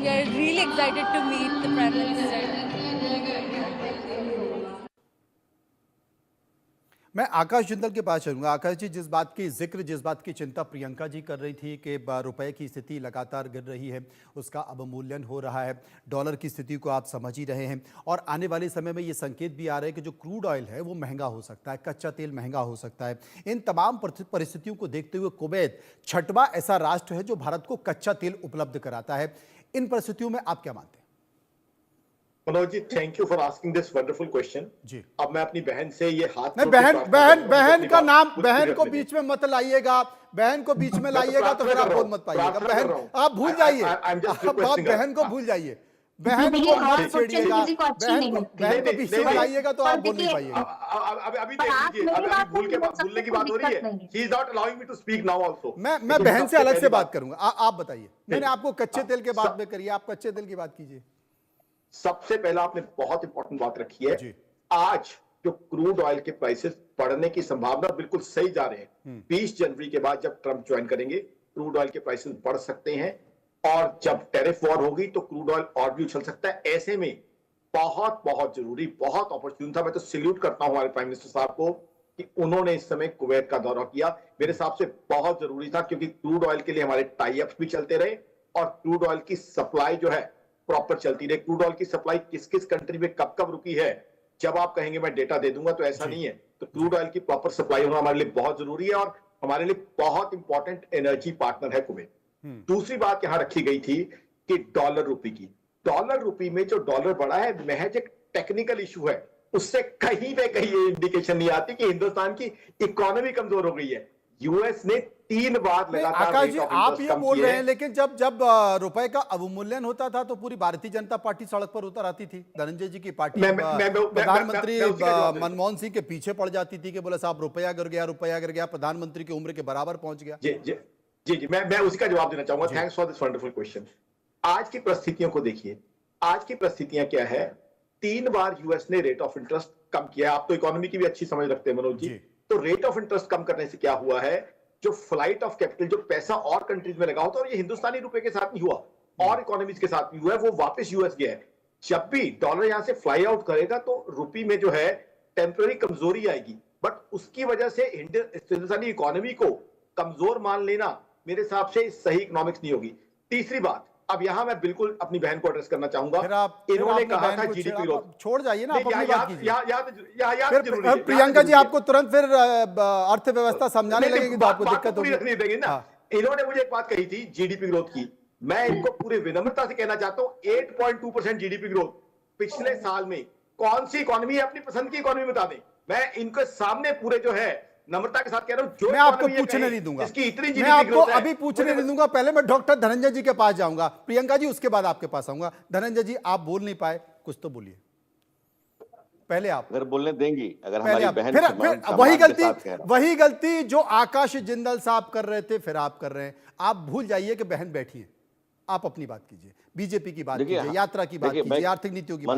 we are really excited to meet the Prime Minister. मैं आकाश जिंदल के पास चलूंगा। आकाश जी, जिस बात की चिंता प्रियंका जी कर रही थी कि रुपए की स्थिति लगातार गिर रही है, उसका अवमूल्यन हो रहा है, डॉलर की स्थिति को आप समझ ही रहे हैं, और आने वाले समय में ये संकेत भी आ रहे हैं कि जो क्रूड ऑयल है वो महंगा हो सकता है, कच्चा तेल महंगा हो सकता है। इन तमाम परिस्थितियों को देखते हुए कुवैत छठवां ऐसा राष्ट्र है जो भारत को कच्चा तेल उपलब्ध कराता है। इन परिस्थितियों में आप क्या मानते हैं? Manoj ji, thank you for asking this wonderful question. जी, अब मैं अपनी बहन से ये हाथ नहीं, बहन का नाम, बहन को बीच में मत लाइएगा, बहन को बीच में लाइएगा तो फिर आप बोल मत पाइएगा। बहन आप भूल जाइए, आप बहन को भूल जाइए, बहन को मत छेड़िएगा, बहन को बीच में लाइएगा तो आप बोल नहीं पाइएगा। अभी देख लीजिए, अभी भूलने की बात हो रही है। He is not allowing me to speak now also. मैं बहन से अलग से बात करूंगा, आप बताइए। मैंने आपको कच्चे तेल के बात में करिए, आप कच्चे तेल की बात कीजिए। सबसे पहला आपने बहुत इंपॉर्टेंट बात रखी है। आज जो क्रूड ऑयल के प्राइसेस बढ़ने की संभावना बिल्कुल सही जा रहे हैं। 20 जनवरी के बाद जब ट्रंप ज्वाइन करेंगे, क्रूड ऑयल के प्राइसेस बढ़ सकते हैं, और जब टैरिफ वॉर होगी तो क्रूड ऑयल और भी उछल सकता है। ऐसे में बहुत बहुत जरूरी, बहुत अपॉर्चुनिटी था। मैं तो सैल्यूट करता हूं हमारे प्राइम मिनिस्टर साहब को कि उन्होंने इस समय कुवैत का दौरा किया। मेरे हिसाब से बहुत जरूरी था, क्योंकि क्रूड ऑयल के लिए हमारे टाई अप्स भी चलते रहे और क्रूड ऑयल की सप्लाई जो है प्रॉपर चलती रही। क्रूड ऑयल की सप्लाई किस किस कंट्री में कब कब रुकी है, जब आप कहेंगे मैं डेटा दे दूंगा, तो ऐसा नहीं है। तो क्रूड ऑयल की प्रॉपर सप्लाई होना हमारे लिए बहुत जरूरी है, और हमारे लिए बहुत इंपॉर्टेंट एनर्जी पार्टनर है कुवैत। दूसरी बात यहां रखी गई थी कि डॉलर रुपये की, डॉलर रुपये में जो डॉलर बढ़ा है महज एक टेक्निकल इशू है। उससे कहीं पे कहीं ये इंडिकेशन नहीं आती कि हिंदुस्तान की इकोनॉमी कमजोर हो गई है। यूएस ने 3 बार लगातार, आकाश जी आप ये बोल रहे हैं, लेकिन जब रुपए का अवमूल्यन होता था तो पूरी भारतीय जनता पार्टी सड़क पर उतर आती थी। धनंजय जी की पार्टी प्रधानमंत्री मनमोहन सिंह के पीछे पड़ जाती थी कि बोले साहब रुपया गिर गया, प्रधानमंत्री की उम्र के बराबर पहुंच गया। जी, मैं उसका जवाब देना चाहूंगा। Thanks for this wonderful question. आज की परिस्थितियों को देखिए, आज की परिस्थितियां क्या है। 3 बार यूएस ने रेट ऑफ इंटरेस्ट कम किया। आप तो इकोनॉमी की भी अच्छी समझ रखते हैं मनोज जी। तो रेट ऑफ इंटरेस्ट कम करने से क्या हुआ है, जो फ्लाइट ऑफ कैपिटल, जो पैसा और कंट्रीज में लगा होता है, और ये हिंदुस्तानी रुपए के साथ नहीं हुआ, और इकोनॉमीज के साथ भी हुआ है, वो वापस यूएस गया है। जब भी डॉलर यहां से फ्लाई आउट करेगा तो रुपये में जो है टेम्पररी कमजोरी आएगी, बट उसकी वजह से हिंदुस्तानी इकोनॉमी को कमजोर मान लेना मेरे हिसाब से सही इकोनॉमिक्स नहीं होगी। तीसरी बात, अब यहां मैं बिल्कुल अपनी बहन को एड्रेस करना चाहूंगा। इन्होंने कहा था जीडीपी ग्रोथ, छोड़ जाइए ना, आप अपनी बात कीजिए। याद प्रियंका जी आपको तुरंत फिर अर्थव्यवस्था समझाने लगेगी तो आपको दिक्कत होगी। रखनी देंगे ना। इन्होंने मुझे एक बात कही थी जीडीपी ग्रोथ की, मैं इनको पूरी विनम्रता से कहना चाहता हूं 8.2% जीडीपी ग्रोथ पिछले साल में कौन सी इकोनॉमी है, अपनी पसंद की इकोनॉमी बता दें। मैं इनके सामने पूरे जो है नम्रता के साथ कह रहा हूं, जो मैं आपको पूछने नहीं दूंगा, मैं आपको अभी पूछने नहीं दूंगा। पहले मैं डॉक्टर धनंजय जी के पास जाऊंगा, प्रियंका जी उसके बाद आपके पास आऊंगा। धनंजय जी आप बोल नहीं पाए, कुछ तो बोलिए पहले आप। अगर बोलने देंगी, अगर हमारी बहन फिर वही गलती जो आकाश जिंदल साहब कर रहे थे फिर आप कर रहे हैं। आप भूल जाइए कि बहन बैठी है, आप अपनी बात कीजिए, बीजेपी की बात कीजिए, यात्रा की बात कीजिए, आर्थिक नीतियों की बात।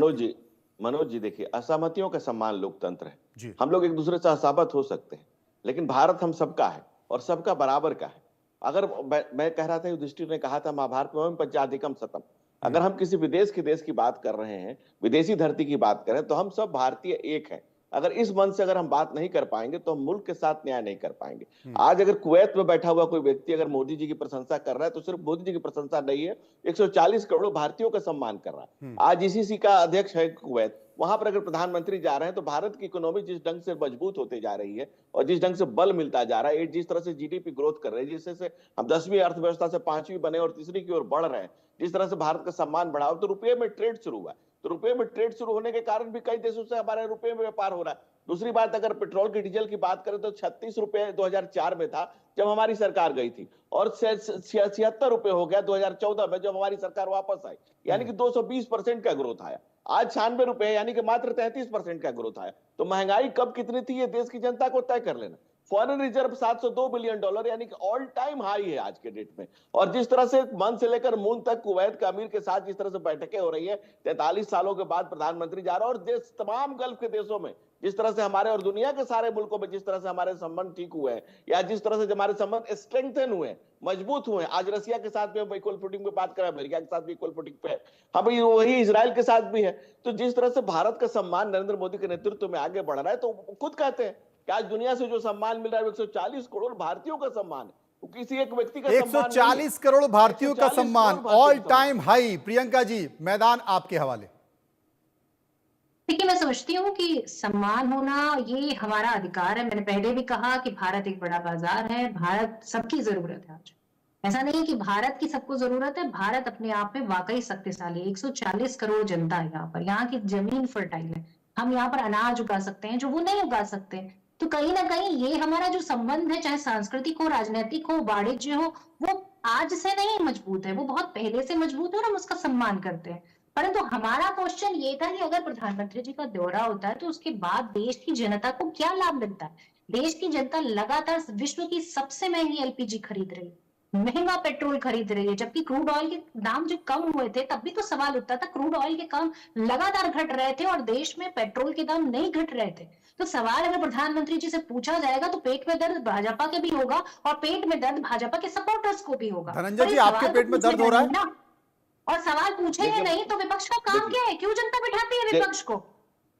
मनोज जी देखिए, असहमतियों का सम्मान लोकतंत्र है। हम लोग एक दूसरे से असहमत हो सकते हैं, लेकिन भारत हम सबका है और सबका बराबर का है। अगर मैं कह रहा था, युधिष्ठिर ने कहा था महाभारत में पंचाधिकम शतम। अगर हम किसी विदेश के देश की बात कर रहे हैं, विदेशी धरती की बात करें, तो हम सब भारतीय एक हैं। अगर इस मन से अगर हम बात नहीं कर पाएंगे तो हम मुल्क के साथ न्याय नहीं कर पाएंगे। आज अगर कुवैत में बैठा हुआ कोई व्यक्ति अगर मोदी जी की प्रशंसा कर रहा है तो सिर्फ मोदी जी की प्रशंसा नहीं है, 140 करोड़ भारतीयों का सम्मान कर रहा है। आज इसी का अध्यक्ष है कुवैत। वहां पर अगर प्रधानमंत्री जा रहे हैं तो भारत की इकोनॉमी जिस ढंग से मजबूत होते जा रही है और जिस ढंग से बल मिलता जा रहा है, जिस तरह से जीडीपी ग्रोथ कर रहे हैं, जिससे हम 10वीं अर्थव्यवस्था से 5वीं बने और तीसरी की ओर बढ़ रहे हैं, जिस तरह से भारत का सम्मान बढ़ा, तो रुपये में ट्रेड शुरू हुआ है। तो रुपये में ट्रेड शुरू होने के कारण भी कई देशों से हमारे रुपये में व्यापार हो रहा है। दूसरी बात, अगर पेट्रोल की डीजल की बात करें तो 36 रुपए 2004 में था जब हमारी सरकार गई थी, और 76 रुपए हो गया 2014 में जब हमारी सरकार वापस आई, यानी कि 220% का ग्रोथ आया। आज 96 रुपए यानी कि मात्र 33% का ग्रोथ आया। तो महंगाई कब कितनी थी ये देश की जनता को तय कर लेना। फॉरेन रिजर्व $702 बिलियन, यानी कि ऑल टाइम हाई है आज के डेट में। और जिस तरह से मन से लेकर मून तक कुवैत के अमीर के साथ जिस तरह से बैठकें हो रही है, 43 सालों के बाद प्रधानमंत्री जा रहा है, और देश तमाम गल्फ के देशों में जिस तरह से हमारे और दुनिया के सारे मुल्कों में जिस तरह से हमारे संबंध ठीक हुए हैं, या जिस तरह से हमारे संबंध स्ट्रेंथन हुए, मजबूत हुए। आज रसिया के साथ भी हम इक्वल फुटिंग पे बात करें, अमेरिका के साथ भी इक्वल फुटिंग पे है, हम वही इजराइल के साथ भी है। तो जिस तरह से भारत का सम्मान नरेंद्र मोदी के नेतृत्व में आगे बढ़ रहा है, तो खुद कहते हैं कि आज दुनिया से जो सम्मान मिल रहा है 140 करोड़ भारतीयों का सम्मान है, वो किसी एक व्यक्ति का सम्मान नहीं है। 140 करोड़ भारतीयों का सम्मान, all time high. Priyanka ji, मैदान आपके हवाले। देखिए, मैं समझती हूँ कि सम्मान होना ये हमारा अधिकार है। मैंने पहले भी कहा कि भारत एक बड़ा बाजार है, भारत सबकी जरूरत है आज। ऐसा नहीं कि भारत की सबको जरूरत है, भारत अपने आप में वाकई शक्तिशाली है। 140 करोड़ जनता है यहाँ पर, यहाँ की जमीन फर्टाइल है, हम यहाँ पर अनाज उगा सकते हैं जो वो नहीं उगा सकते। तो कहीं ना कहीं ये हमारा जो संबंध है, चाहे सांस्कृतिक हो, राजनीतिक हो, वाणिज्य हो, वो आज से नहीं मजबूत है, वो बहुत पहले से मजबूत है और हम उसका सम्मान करते हैं। परंतु हमारा क्वेश्चन ये था कि अगर प्रधानमंत्री जी का दौरा होता है तो उसके बाद देश की जनता को क्या लाभ मिलता है। देश की जनता लगातार विश्व की सबसे महंगी एलपीजी खरीद रही है, महंगा पेट्रोल खरीद रही है, जबकि क्रूड ऑयल के दाम जो कम हुए थे तब भी तो सवाल उठता था। क्रूड ऑयल के दाम लगातार घट रहे थे और देश में पेट्रोल के दाम नहीं घट रहे थे। तो सवाल अगर प्रधानमंत्री जी से पूछा जाएगा तो पेट में दर्द भाजपा के भी होगा और पेट में दर्द भाजपा के सपोर्टर्स को भी होगा। धनंजय जी, आपके पेट में दर्द हो रहा है और सवाल पूछेंगे नहीं तो विपक्ष का काम क्या है? क्यों जनता बिठाती है विपक्ष को?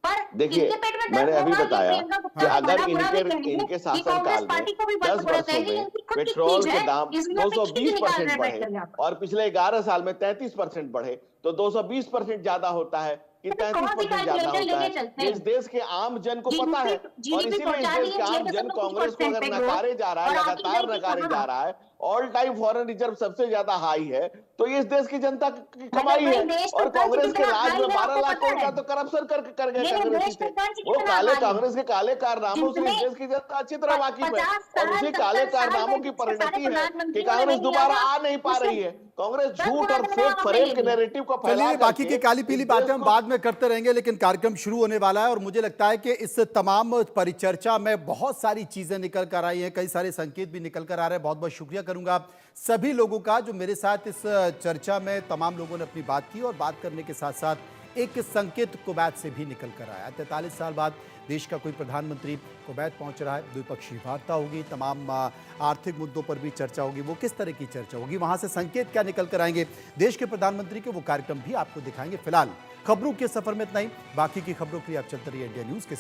पर देखिए, इनके पेट में मैंने दर्द अभी होगा, बताया ये प्रियंका कि गुप्ता अगर बड़ा बुरा भी इनके कहेंगे, शासनकाल कांग्रेस में पार्टी को भी 10 बुरा वर्षों कहेंगे, में इनकी खुद की पेट्रोल चीज के है, दाम इसलिए अपनी खींच निकाल 220% रहे हैं बढ़े बैठकर यहाँ पर। और पिछले 11 साल में 33% बढ़े, तो 220% ज्यादा होता है कि 33% ज्यादा होता है। इस देश के आम जन को पता है, और इसीलिए इस देश के आम जन कांग्रेस को अगर नकारे जा रहा है, लगातार नकारे जा रहा है, ऑल टाइम फॉरेन रिजर्व सबसे ज्यादा हाई है, तो ये इस देश की जनता की कमाई है। और कांग्रेस के राज में 12 लाख करोड़ का तो करप्शन कर गए कांग्रेस थे। वो काले कांग्रेस के काले कारनामों से इस देश की जनता अच्छी तरह वाकिफ है, और उसी काले कारनामों की परिणति है कि कांग्रेस दोबारा आ नहीं पा रही है। कांग्रेस झूठ और फेक फरेब के नैरेटिव को फैला चलिए, बाकी की काली पीली बातें हम बाद में करते रहेंगे, लेकिन कार्यक्रम शुरू होने वाला है और मुझे लगता है कि इस तमाम परिचर्चा में बहुत सारी चीजें निकल कर आई हैं, कई सारे संकेत भी निकल कर आ रहे हैं। बहुत बहुत शुक्रिया करूंगा सभी लोगों का जो मेरे साथ इस चर्चा में तमाम लोगों ने अपनी बात की, और बात करने के साथ साथ एक संकेत कुवैत से भी निकल कर आया। 43 साल बाद देश का कोई प्रधानमंत्री कुवैत पहुंच रहा है, द्विपक्षीय वार्ता होगी, तमाम आर्थिक मुद्दों पर भी चर्चा होगी। वो किस तरह की चर्चा होगी, वहां से संकेत क्या निकल कर आएंगे देश के प्रधानमंत्री के, वो कार्यक्रम भी आपको दिखाएंगे। फिलहाल खबरों के सफर में इतना ही, बाकी की खबरों के लिए आप चलते रहिए इंडिया न्यूज के साथ।